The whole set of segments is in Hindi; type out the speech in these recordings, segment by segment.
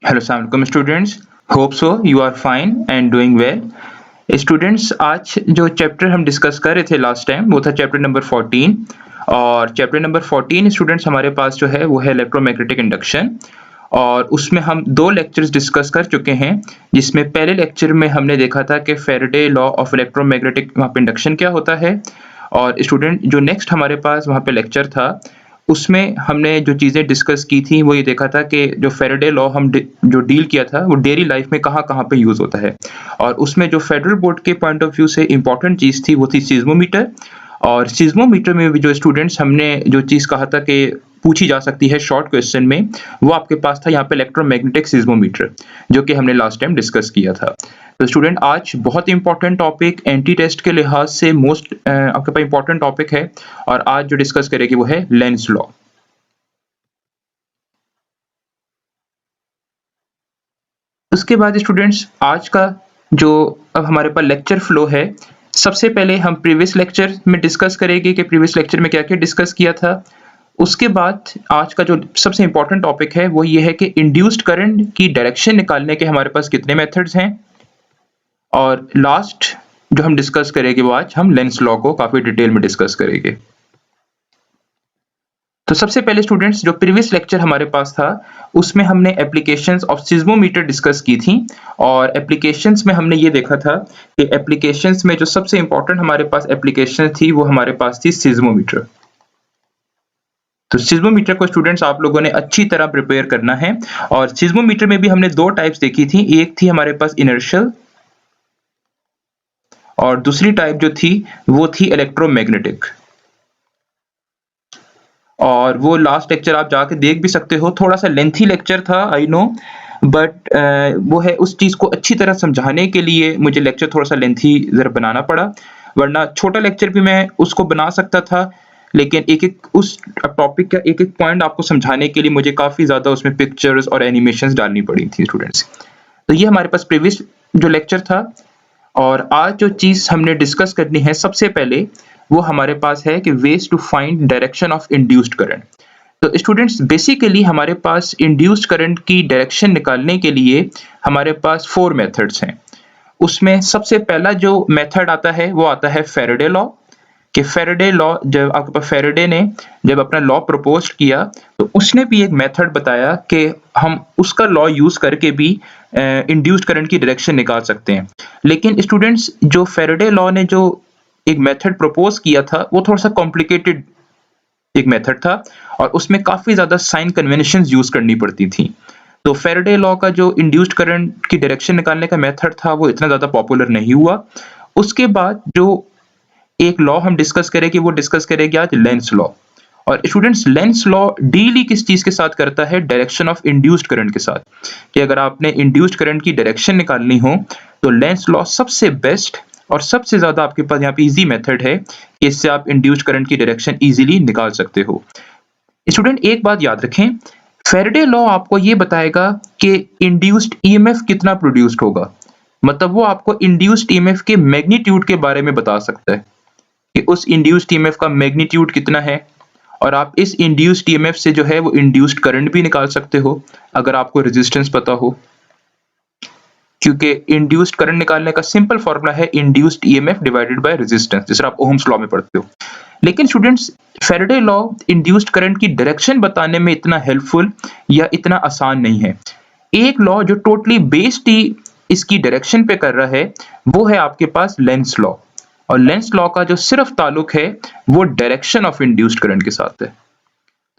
हेलो अस्सलाम वालेकुम students. Hope so you are fine and doing well. Students, आज जो चैप्टर हम डिस्कस कर रहे थे लास्ट टाइम वो था चैप्टर नंबर 14। और चैप्टर नंबर 14 स्टूडेंट्स हमारे पास जो है वो है इलेक्ट्रोमैग्नेटिक इंडक्शन। और उसमें हम दो लेक्चर्स डिस्कस कर चुके हैं, जिसमें पहले लेक्चर में हमने देखा था कि फैराडे लॉ ऑफ इलेक्ट्रोमैग्नेटिक वहाँ पे इंडक्शन क्या होता है। और स्टूडेंट जो नेक्स्ट हमारे पास वहाँ पे लेक्चर था, उसमें हमने जो चीज़ें डिस्कस की थी वो ये देखा था कि जो फैराडे लॉ हम जो डील किया था वो डेली लाइफ में कहाँ कहाँ पे यूज़ होता है। और उसमें जो फेडरल बोर्ड के पॉइंट ऑफ व्यू से इंपॉर्टेंट चीज़ थी वो थी सिस्मोमीटर। और सिस्मोमीटर में भी जो स्टूडेंट्स हमने जो चीज़ कहा था कि पूछी जा सकती है शॉर्ट क्वेश्चन में, वो आपके पास था यहाँ पे इलेक्ट्रोमैग्नेटिक सिस्मोमीटर, जो कि हमने लास्ट टाइम डिस्कस किया था। तो स्टूडेंट, आज बहुत इंपॉर्टेंट टॉपिक एंटी टेस्ट के लिहाज से मोस्ट आपके पास इंपॉर्टेंट टॉपिक है। और आज जो डिस्कस करेंगे वो है लेंस लॉ। उसके बाद स्टूडेंट्स, आज का जो अब हमारे पास लेक्चर फ्लो है, सबसे पहले हम प्रीवियस लेक्चर में डिस्कस करेंगे कि प्रीवियस लेक्चर में क्या क्या डिस्कस किया था। उसके बाद आज का जो सबसे इंपॉर्टेंट टॉपिक है वो ये है कि इंड्यूस्ड करंट की डायरेक्शन निकालने के हमारे पास कितने मेथड्स हैं। और लास्ट जो हम डिस्कस करेंगे वो आज हम लेंस लॉ को काफी डिटेल में डिस्कस करेंगे। तो सबसे पहले स्टूडेंट्स, जो प्रीवियस लेक्चर हमारे पास था उसमें हमने एप्लीकेशंस ऑफ सिस्मोमीटर डिस्कस की थी। और एप्लीकेशंस में हमने ये देखा था कि एप्लीकेशंस में जो सबसे इंपॉर्टेंट हमारे पास एप्लीकेशन थी वो हमारे पास थी सिस्मोमीटर। तो सिस्मोमीटर को स्टूडेंट्स आप लोगों ने अच्छी तरह प्रिपेयर करना है। और सिस्मोमीटर में भी हमने दो टाइप्स देखी थी, एक थी हमारे पास इनर्शियल और दूसरी टाइप जो थी वो थी इलेक्ट्रोमैग्नेटिक। और वो लास्ट लेक्चर आप जाके देख भी सकते हो, थोड़ा सा लेंथी लेक्चर था आई नो, बट वो है उस चीज़ को अच्छी तरह समझाने के लिए मुझे लेक्चर थोड़ा सा लेंथी ज़रा बनाना पड़ा। वरना छोटा लेक्चर भी मैं उसको बना सकता था, लेकिन एक एक उस टॉपिक का एक एक पॉइंट आपको समझाने के लिए मुझे काफ़ी ज़्यादा उसमें पिक्चर्स और एनिमेशंस डालनी पड़ी थी स्टूडेंट्स। तो ये हमारे पास प्रीवियस जो लेक्चर था। और आज जो चीज़ हमने डिस्कस करनी है सबसे पहले वो हमारे पास है कि ways to find direction of induced current. तो स्टूडेंट्स, बेसिकली हमारे पास इंड्यूस्ड करंट की डायरेक्शन निकालने के लिए हमारे पास 4 मेथड्स हैं। उसमें सबसे पहला जो मेथड आता है वो आता है फैराडे लॉ। कि फैराडे लॉ, जब आपके पास फैराडे ने जब अपना लॉ प्रपोज किया तो उसने भी एक मेथड बताया कि हम उसका लॉ यूज करके भी इंड्यूस्ड करंट की डायरेक्शन निकाल सकते हैं। लेकिन स्टूडेंट्स, जो फैराडे लॉ ने जो एक मेथड प्रपोज किया था वो थोड़ा सा कॉम्प्लिकेटेड एक मेथड था और उसमें काफी ज्यादा साइन कन्वेंशंस यूज करनी पड़ती थी। तो फैराडे लॉ का जो इंड्यूस्ड करंट की डायरेक्शन निकालने का मेथड था वो इतना ज्यादा पॉपुलर नहीं हुआ। उसके बाद जो एक लॉ हम डिस्कस करेंगे वो डिस्कस करेंगे आज लेंस लॉ। और स्टूडेंट्स, लेंस लॉ डील ही किस चीज के साथ करता है? डायरेक्शन ऑफ इंड्यूस्ड करंट के साथ। कि अगर आपने इंड्यूस्ड करंट की डायरेक्शन निकालनी हो तो लेंस लॉ सबसे बेस्ट और सबसे ज्यादा आपके पास यहाँ पे इजी मेथड है कि इससे आप इंड्यूस्ड करंट की डायरेक्शन इजीली निकाल सकते हो। स्टूडेंट, एक बात याद रखें, फैराडे लॉ आपको ये बताएगा कि इंड्यूस्ड ईएमएफ कितना प्रोड्यूस्ड होगा। मतलब वो आपको इंड्यूस्ड ईएमएफ के मैग्नीट्यूड के बारे में बता सकता है कि उस इंड्यूस्ड ईएमएफ का मैग्नीट्यूड कितना है। और आप इस इंड्यूस्ड ईएमएफ से जो है वो इंड्यूस्ड करंट भी निकाल सकते हो अगर आपको रेजिस्टेंस पता हो। क्योंकि इंड्यूस्ड करंट निकालने का सिंपल फॉर्मूला है induced EMF divided by resistance, जिसे आप ओहम्स लॉ में पढ़ते हो। लेकिन students, Faraday law induced current की डायरेक्शन बताने में इतना हेल्पफुल या इतना आसान नहीं है। एक लॉ जो टोटली बेस्ड ही इसकी डायरेक्शन पे कर रहा है वो है आपके पास लेंस लॉ। और लेंस लॉ का जो सिर्फ ताल्लुक है वो डायरेक्शन ऑफ इंड्यूस्ड करंट के साथ है।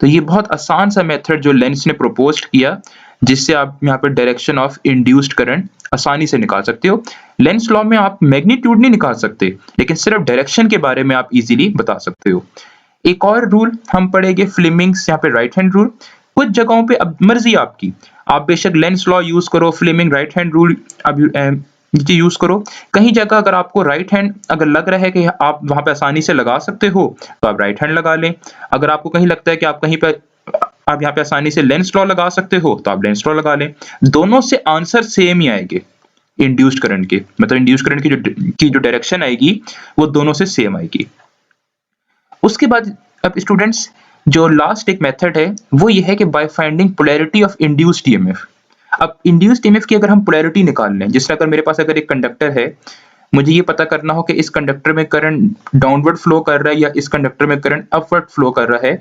तो ये बहुत आसान सा मेथड जो लेंस ने प्रपोज किया, जिससे आप यहाँ पर डायरेक्शन ऑफ इंड्यूस्ड करंट आसानी से निकाल सकते हो। लेंस लॉ में आप मैग्नीट्यूड नहीं निकाल सकते, लेकिन सिर्फ डायरेक्शन के बारे में आप इजीली बता सकते हो। एक और रूल हम पढ़ेंगे, फ्लेमिंग्स यहाँ पे राइट हैंड रूल। कुछ जगहों पे अब मर्जी आपकी, आप बेशक लेंस लॉ यूज करो, फ्लेमिंग राइट हैंड रूल अब यूज करो। कहीं जगह अगर आपको राइट हैंड अगर लग रहा है कि आप वहां पे आसानी से लगा सकते हो तो आप राइट हैंड लगा लें। अगर आपको कहीं लगता है कि आप कहीं पे आप यहाँ पे आसानी से लेंस लॉ लगा सकते हो तो आप लेंस लॉ लगा लें। दोनों से आंसर सेम ही आएंगे इंड्यूस्ड करंट के, मतलब इंड्यूस्ड करंट की जो डायरेक्शन आएगी वो दोनों से सेम आएगी। उसके बाद अब स्टूडेंट्स, जो लास्ट एक मेथड है वो ये है कि by finding polarity of induced EMF. अब इंड्यूस्ड ईएमएफ की अगर हम पोलैरिटी निकाल लें, जैसे अगर मेरे पास अगर एक कंडक्टर है, मुझे ये पता करना हो कि इस कंडक्टर में करंट डाउनवर्ड फ्लो कर रहा है या इस कंडक्टर में करंट अपवर्ड फ्लो कर रहा है,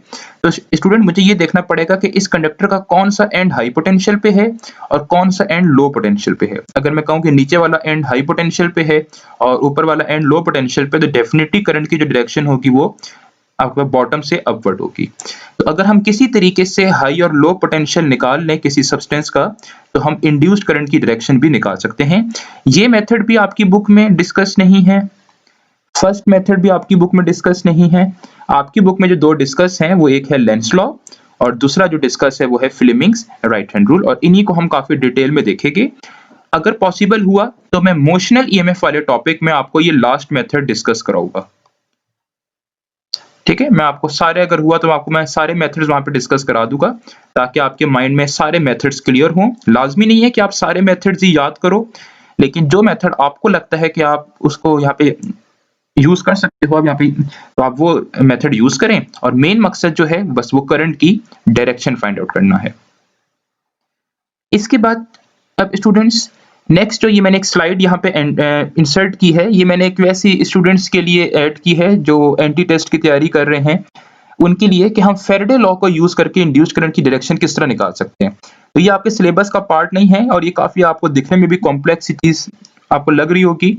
तो स्टूडेंट मुझे ये देखना पड़ेगा कि इस कंडक्टर का कौन सा एंड हाई पोटेंशियल पे है और कौन सा एंड लो पोटेंशियल पे है। अगर मैं कहूँ कि नीचे वाला एंड हाई पोटेंशियल पे है और ऊपर वाला एंड लो पोटेंशियल पे, तो डेफिनेटली करंट की जो डायरेक्शन होगी वो आपका बॉटम से अपवर्ड होगी। तो अगर हम किसी तरीके से हाई और लो पोटेंशियल निकाल लें किसी सब्सटेंस का, तो हम इंड्यूस्ड करंट की डायरेक्शन भी निकाल सकते हैं। ये मेथड भी आपकी बुक में डिस्कस नहीं है, फर्स्ट मेथड भी आपकी बुक में डिस्कस नहीं है। आपकी बुक में जो दो डिस्कस हैं वो एक है लेंस लॉ और दूसरा जो डिस्कस है वो है फ्लेमिंग्स राइट हैंड रूल, और इन्हीं को हम काफी डिटेल में देखेंगे। अगर पॉसिबल हुआ तो मैं मोशनल ईएमएफ वाले टॉपिक में आपको ये लास्ट मेथड डिस्कस कराऊंगा। ठीक है, मैं आपको सारे, अगर हुआ तो आपको मैं सारे मेथड्स वहां पे डिस्कस करा दूंगा ताकि आपके माइंड में सारे मेथड्स क्लियर हों। लाजमी नहीं है कि आप सारे मेथड्स ही याद करो, लेकिन जो मेथड आपको लगता है कि आप उसको यहाँ पे यूज कर सकते हो आप यहाँ पे, तो आप वो मेथड यूज करें। और मेन मकसद जो है बस वो करंट की डायरेक्शन फाइंड आउट करना है। इसके बाद अब स्टूडेंट्स नेक्स्ट जो ये मैंने एक स्लाइड यहाँ पे इंसर्ट की है, ये मैंने एक वैसी स्टूडेंट्स के लिए ऐड की है जो एंटी टेस्ट की तैयारी कर रहे हैं, उनके लिए कि हम फैराडे लॉ को यूज करके इंड्यूस्ड करंट की डायरेक्शन किस तरह निकाल सकते हैं। तो ये आपके सिलेबस का पार्ट नहीं है और ये काफी आपको दिखने में भी कॉम्प्लेक्स चीज आपको लग रही होगी,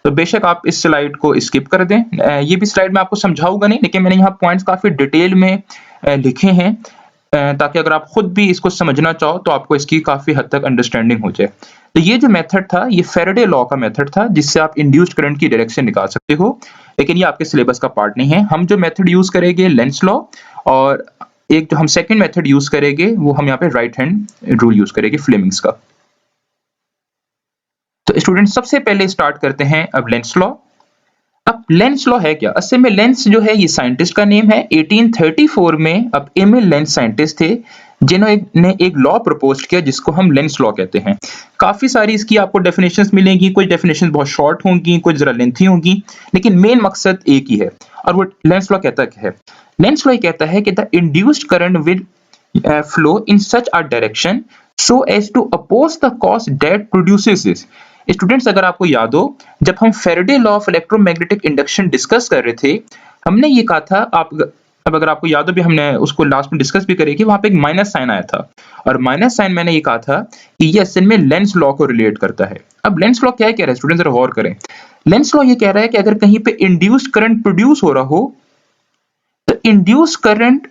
तो बेशक आप इस स्लाइड को स्किप कर दें। ये भी स्लाइड में आपको समझाऊंगा नहीं, लेकिन मैंने यहाँ पॉइंट्स काफी डिटेल में लिखे हैं ताकि अगर आप खुद भी इसको समझना चाहो तो आपको इसकी काफी हद तक अंडरस्टैंडिंग हो जाए। तो ये जो मेथड था ये फैराडे लॉ का मेथड था जिससे आप इंड्यूस्ड करंट की डायरेक्शन निकाल सकते हो, लेकिन ये आपके सिलेबस का पार्ट नहीं है। हम जो मेथड यूज करेंगे लेंस लॉ, और एक जो हम सेकंड मेथड यूज करेंगे वो हम यहाँ पे राइट हैंड रूल यूज करेंगे फ्लेमिंग्स का। तो स्टूडेंट सबसे पहले स्टार्ट करते हैं अब लेंस लॉ। अब लेंस लॉ है क्या? असल में लेंस जो है ये साइंटिस्ट का नेम है। 1834 में अब एमिल लेंस साइंटिस्ट थे जिन्होंने एक लॉ प्रपोज किया जिसको हम लेंस लॉ कहते हैं। काफी सारी इसकी आपको डेफिनेशंस मिलेंगी, कुछ डेफिनेशंस बहुत शॉर्ट होंगी, कुछ जरा लेंथी होंगी, लेकिन मेन मकसद एक ही है। और वो लेंस लॉ कहता क्या है? लेंस लॉ कहता है कि the induced current will flow in such a direction so as to oppose the cause that produces it. Students अगर आपको याद हो, जब हम Faraday law of electromagnetic induction discuss कर रहे थे, हमने ये कहा था, आप अब अगर आपको याद हो भी हमने उसको लास्ट में डिस्कस भी करेंगे, वहां पे एक माइनस साइन आया था और माइनस साइन मैंने ये कहा था कि ये असल में लेंस लॉ को रिलेट करता है। अब लेंस लॉ क्या कह रहा है स्टूडेंट्स, जरा गौर करें। लेंस लॉ ये कह रहा है कि अगर कहीं पे इंड्यूस्ड करंट प्रोड्यूस हो रहा हो तो इंड्यूस्ड करंट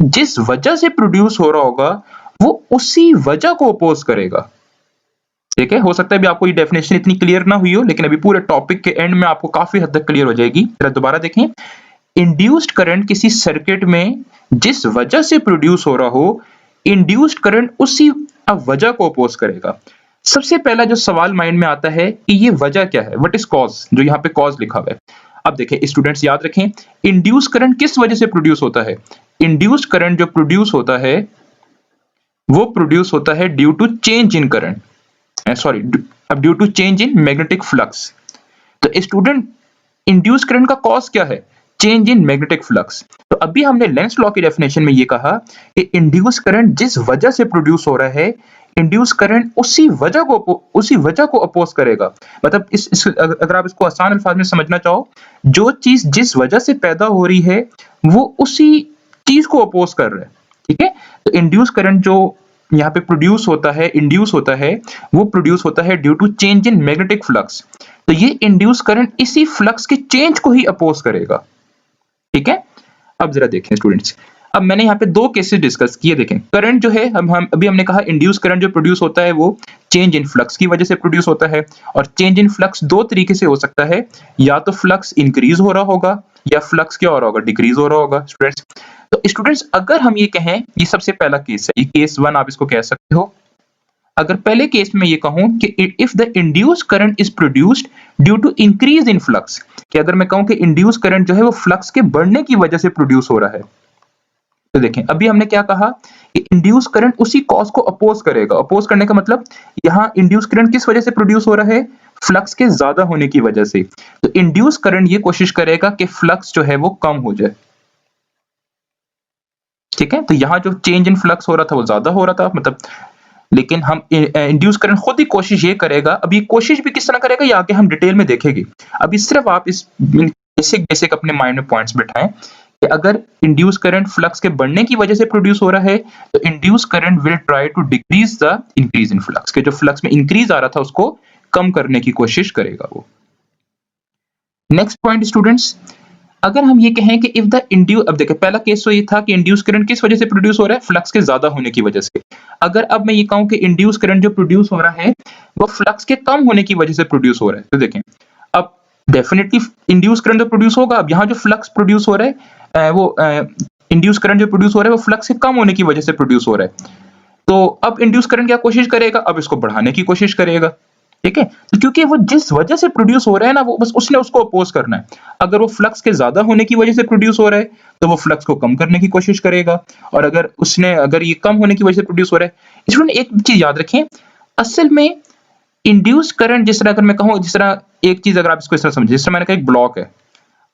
जिस वजह से प्रोड्यूस हो रहा होगा वो उसी वजह को अपोज करेगा। ठीक है, हो सकता है भी आपको ये डेफिनेशन इतनी क्लियर ना हुई हो, लेकिन अभी पूरे टॉपिक के एंड में आपको काफी हद तक क्लियर हो जाएगी। जरा दोबारा देखें, इंड्यूस्ड करंट किसी सर्किट में जिस वजह से प्रोड्यूस हो रहा हो, इंड्यूस्ड करंट उसी वजह को अपोज करेगा। सबसे पहला जो सवाल माइंड में आता है कि ये वजह क्या है, व्हाट इज कॉज, जो यहाँ पे कॉज लिखा हुआ है। अब देखें स्टूडेंट्स याद रखें, इंड्यूस्ड करंट किस वजह से प्रोड्यूस होता है? इंड्यूस्ड करंट जो प्रोड्यूस होता है वो प्रोड्यूस होता है due to change in current, अब due to change in magnetic flux. तो स्टूडेंट इंड्यूस करंट का कॉज क्या है? Change in magnetic flux. तो अभी हमने लेंस लॉ की डेफिनेशन में ये कहा कि इंड्यूस करंट जिस वजह से प्रोड्यूस हो रहा है, इंड्यूस करंट उसी वजह को अपोज करेगा। मतलब अगर आप इसको आसान अल्फाज में समझना चाहो, जो चीज जिस वजह से पैदा हो रही है वो उसी चीज को अपोज कर रहा है। ठीक है, तो इंड्यूस करंट जो यहाँ पे प्रोड्यूस होता है, इंड्यूस होता है, वो प्रोड्यूस होता है due to change in magnetic flux. तो ये इंड्यूस करंट इसी फ्लक्स के चेंज को ही अपोज करेगा। ठीक है, अब जरा देखें स्टूडेंट्स, अब मैंने यहाँ पे दो केसेस डिस्कस किए। देखें करंट जो है, अभी हमने कहा इंड्यूस करंट जो प्रोड्यूस होता है वो चेंज इन फ्लक्स की वजह से प्रोड्यूस होता है, और चेंज इन फ्लक्स दो तरीके से हो सकता है, या तो फ्लक्स इंक्रीज हो रहा होगा या फ्लक्स क्या हो रहा होगा, डिक्रीज हो रहा होगा स्टूडेंट्स। तो स्टूडेंट्स अगर हम ये कहें, ये सबसे पहला केस है, ये केस 1 आप इसको कह सकते हो। अगर पहले केस में ये कहूं कि if the induced current is produced due to increase in flux, कि अगर मैं कहूं कि इंड्यूस करंट जो है वो फ्लक्स के बढ़ने की वजह से प्रोड्यूस हो रहा है, तो देखें अभी हमने क्या कहा कि इंड्यूस करंट उसी कॉज को अपोज करेगा। अपोज करने का मतलब यहां इंड्यूस करंट किस वजह से प्रोड्यूस हो रहा है? फ्लक्स के ज्यादा होने की वजह से। तो इंड्यूस करंट ये कोशिश करेगा कि फ्लक्स जो है वो कम हो जाए। ठीक है, तो यहां जो चेंज इन फ्लक्स हो रहा था वो ज्यादा हो रहा था, मतलब लेकिन हम इंड्यूस करंट खुद ही कोशिश ये करेगा। अब ये कोशिश भी किस तरह करेगा ये आगे हम डिटेल में देखेंगे। अभी सिर्फ आप इस बेसिक बेसिक अपने माइंड में पॉइंट्स बिठाएं कि अगर इंड्यूस करंट फ्लक्स के बढ़ने की वजह से प्रोड्यूस हो रहा है तो induce current will try to decrease the increase in flux, के जो फ्लक्स में इंक्रीज आ रहा था उसको कम करने की कोशिश करेगा वो। नेक्स्ट पॉइंट स्टूडेंट्स, अगर हम ये कहें कि इफ द इंड्यूस, अब देखिए पहला केस तो ये था कि इंड्यूस करंट किस वजह से प्रोड्यूस हो रहा है, फ्लक्स के ज्यादा होने की वजह से। अगर अब मैं ये कहूं कि इंड्यूस करंट जो प्रोड्यूस हो रहा है वो फ्लक्स के कम होने की वजह से प्रोड्यूस हो रहा है, तो देखें अब डेफिनेटली इंड्यूस करंट जो प्रोड्यूस होगा, अब यहाँ जो फ्लक्स प्रोड्यूस हो रहा है वो इंड्यूस करंट जो प्रोड्यूस हो रहा है वो फ्लक्स के कम होने की वजह से प्रोड्यूस हो रहा है। तो अब इंड्यूस करंट क्या कोशिश करेगा, अब इसको बढ़ाने की कोशिश करेगा, ठीक है। तो क्योंकि वो जिस वजह से प्रोड्यूस हो रहा है ना, वो बस उसने उसको अपोज करना है। अगर वो फ्लक्स के ज्यादा होने की वजह से प्रोड्यूस हो रहा है तो वो फ्लक्स को कम करने की कोशिश करेगा, और अगर ये कम होने की वजह से प्रोड्यूस हो रहा है। स्टूडेंट एक चीज याद रखें, असल में इंड्यूस करंट जिस तरह अगर मैं कहूं, जिस तरह एक चीज अगर आप इसको इस तरह समझिए, जिस तरह मैंने कहा एक ब्लॉक है,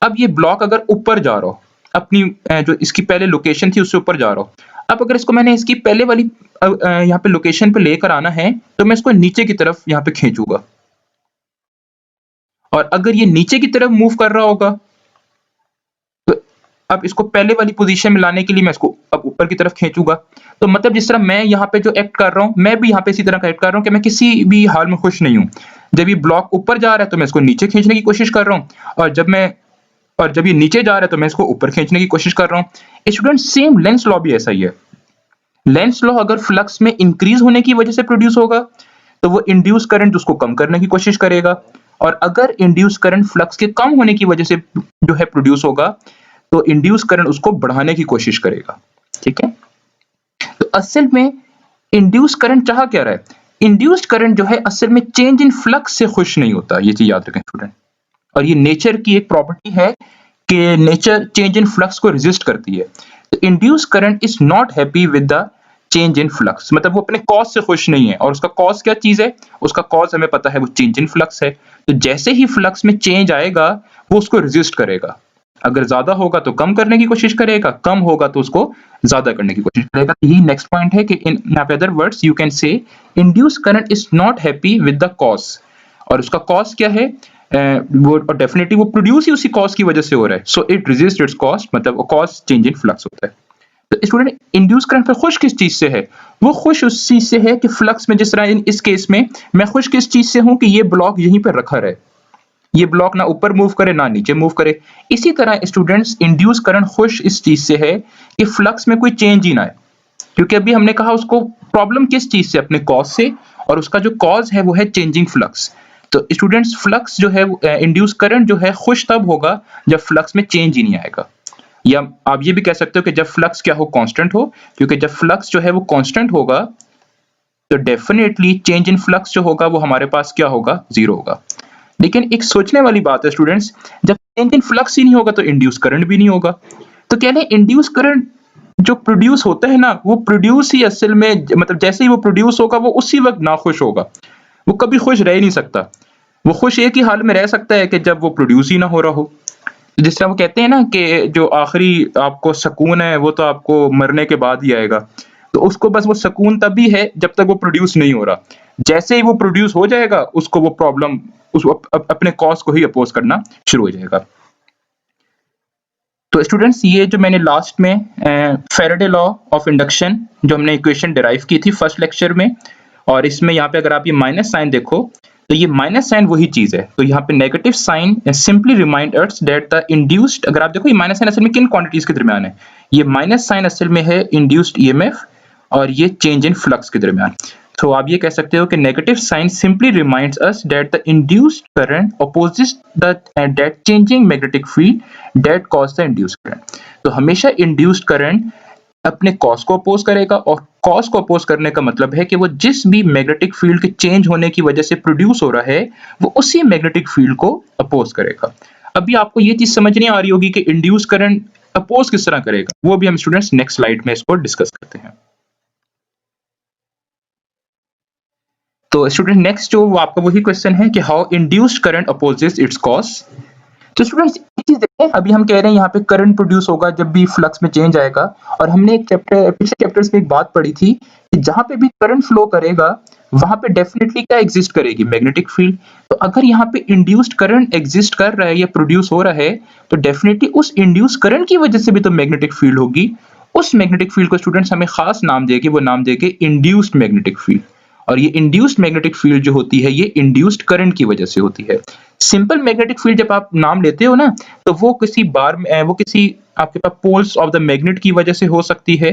अब ये ब्लॉक अगर ऊपर जा रहा हो अपनी जो इसकी पहले लोकेशन थी उससे ऊपर जा रहा हो, अब अगर इसको मैंने इसकी पहले वाली यहाँ पे लोकेशन पे लेकर आना है तो मैं इसको नीचे की तरफ यहाँ पे खींचूंगा, और अगर ये नीचे की तरफ मूव कर रहा होगा तो अब इसको पहले वाली पोजीशन में लाने के लिए मैं इसको अब ऊपर की तरफ खींचूंगा। तो मतलब जिस तरह मैं यहाँ पे जो एक्ट कर रहा हूँ, मैं भी यहाँ पे इसी तरह का एक्ट कर रहा हूँ कि मैं किसी भी हाल में खुश नहीं हूँ। जब ये ब्लॉक ऊपर जा रहा है तो मैं इसको नीचे खींचने की कोशिश कर रहा हूँ, और जब ये नीचे जा रहा है तो मैं इसको ऊपर खींचने की कोशिश कर रहा हूँ। स्टूडेंट सेम लेंस लॉ भी ऐसा ही है। लेंस लॉ अगर फ्लक्स में इंक्रीज होने की वजह से प्रोड्यूस होगा तो वो इंड्यूस करंट उसको कम करने की कोशिश करेगा, और अगर इंड्यूस करंट फ्लक्स के कम होने की वजह से जो है प्रोड्यूस होगा तो इंड्यूस करंट उसको बढ़ाने की कोशिश करेगा, ठीक है। तो असल में इंड्यूस करंट चाह क्या रहा है, इंड्यूस्ड करंट जो है असल में चेंज इन फ्लक्स से खुश नहीं होता, ये चीज याद रखें स्टूडेंट। और ये नेचर की एक प्रॉपर्टी है कि नेचर चेंज इन फ्लक्स को रेजिस्ट करती है। तो induce current is not happy with the change in flux, मतलब वो अपने कॉज से खुश नहीं है, और उसका कॉज क्या चीज है, उसका कॉज हमें पता है वो चेंज इन फ्लक्स है। तो जैसे ही फ्लक्स में चेंज आएगा वो उसको रेजिस्ट करेगा, अगर ज्यादा होगा तो कम करने की कोशिश करेगा, कम होगा तो उसको ज्यादा करने की कोशिश करेगा। यही नेक्स्ट पॉइंट है कि in other words you can say induce current is not happy with the cause, और उसका कॉज क्या है, वो डेफिनेटली वो प्रोड्यूस ही उसी कॉज की वजह से हो रहा है, so it resist it's cause, मतलब कॉज चेंज इन फ्लक्स होता है। तो स्टूडेंट इंड्यूस करंट पे खुश किस चीज से है, वो खुश उस चीज से है कि फ्लक्स में जिस तरह इस केस में मैं खुश किस चीज से हूं कि ये ब्लॉक यहीं पर रखा रहे, ये ब्लॉक ना ऊपर मूव करे ना नीचे मूव करे। इसी तरह स्टूडेंट्स इंड्यूस करंट खुश इस चीज से है कि फ्लक्स में कोई चेंज ही ना आए, क्योंकि अभी हमने कहा उसको प्रॉब्लम किस चीज से, अपने कॉज से, और उसका जो कॉज है वो है चेंजिंग फ्लक्स। तो स्टूडेंट्स फ्लक्स जो है इंड्यूस करंट जो है खुश तब होगा जब फ्लक्स में चेंज ही नहीं आएगा, या आप ये भी कह सकते हो कि जब फ्लक्स क्या हो, कांस्टेंट हो, क्योंकि जब फ्लक्स जो है वो कांस्टेंट होगा तो डेफिनेटली चेंज इन फ्लक्स जो होगा वो हमारे पास क्या होगा, जीरो होगा। लेकिन एक सोचने वाली बात है स्टूडेंट्स, जब चेंज इन फ्लक्स ही नहीं होगा तो इंड्यूस करंट भी नहीं होगा। तो कह लें इंड्यूस करंट जो प्रोड्यूस होता है ना, वो प्रोड्यूस ही असल में, मतलब जैसे ही वो प्रोड्यूस होगा वो उसी वक्त नाखुश होगा, वो कभी खुश रह ही नहीं सकता। वो खुश एक ही हाल में रह सकता है कि जब वो प्रोड्यूस ही ना हो रहा हो। जिस तरह वो कहते हैं ना कि जो आखिरी आपको सुकून है वो तो आपको मरने के बाद ही आएगा, तो उसको बस वो सुकून तभी है जब तक वो प्रोड्यूस नहीं हो रहा। जैसे ही वो प्रोड्यूस हो जाएगा उसको वो प्रॉब्लम अपने कॉज को ही अपोज करना शुरू हो जाएगा। तो स्टूडेंट्स ये जो मैंने लास्ट में फैराडे लॉ ऑफ इंडक्शन जो हमने इक्वेशन डिराइव की थी फर्स्ट लेक्चर में, और इसमें यहाँ पे अगर आप ये माइनस साइन देखो तो ये माइनस साइन वही चीज है, तो यहाँ पे negative sign simply remind us that the induced, अगर आप देखो ये माइनस साइन असल में किन क्वांटिटीज के दरमियान है, ये माइनस साइन असल में है इंड्यूस्ड ईएमएफ और ये चेंज इन फ्लक्स के दरमियान। तो आप ये कह सकते हो कि negative sign simply reminds us that the induced current opposes that changing magnetic field that cause the induced current. तो हमेशा इंड्यूस्ड करंट अपने कॉज को अपोज करेगा, और कॉज को अपोज करने का मतलब है कि वो जिस भी मैग्नेटिक फील्ड के चेंज होने की वजह से प्रोड्यूस हो रहा है वो उसी मैग्नेटिक फील्ड को अपोज करेगा। अभी आपको ये चीज समझ नहीं आ रही होगी कि इंड्यूस करंट अपोज किस तरह करेगा, वो भी हम स्टूडेंट्स नेक्स्ट स्लाइड में इसको डिस्कस करते हैं। तो स्टूडेंट नेक्स्ट जो आपका वही क्वेश्चन है कि how induced current opposes it's cause. तो स्टूडेंट्स एक चीज देखें, अभी हम कह रहे हैं यहाँ पे करंट प्रोड्यूस होगा जब भी फ्लक्स में चेंज आएगा, और हमने एक चैप्टर पिछले चैप्टर्स में एक बात पढ़ी थी कि जहां पे भी करंट फ्लो करेगा वहां पे डेफिनेटली क्या एग्जिस्ट करेगी, मैग्नेटिक फील्ड। तो अगर यहाँ पे इंड्यूस्ड करंट एग्जिस्ट कर रहा है या प्रोड्यूस हो रहा है तो डेफिनेटली उस इंड्यूस्ड करंट की वजह से भी तो मैग्नेटिक फील्ड होगी। उस मैग्नेटिक फील्ड को स्टूडेंट्स हमें खास नाम देके वो नाम देके इंड्यूस्ड मैग्नेटिक फील्ड। और ये इंड्यूस्ड मैग्नेटिक फील्ड जो होती है ये इंड्यूस्ड करंट की वजह से होती है। सिंपल मैग्नेटिक फील्ड जब आप नाम लेते हो ना तो वो किसी बार में वो किसी आपके पास पोल्स ऑफ द मैग्नेट की वजह से हो सकती है,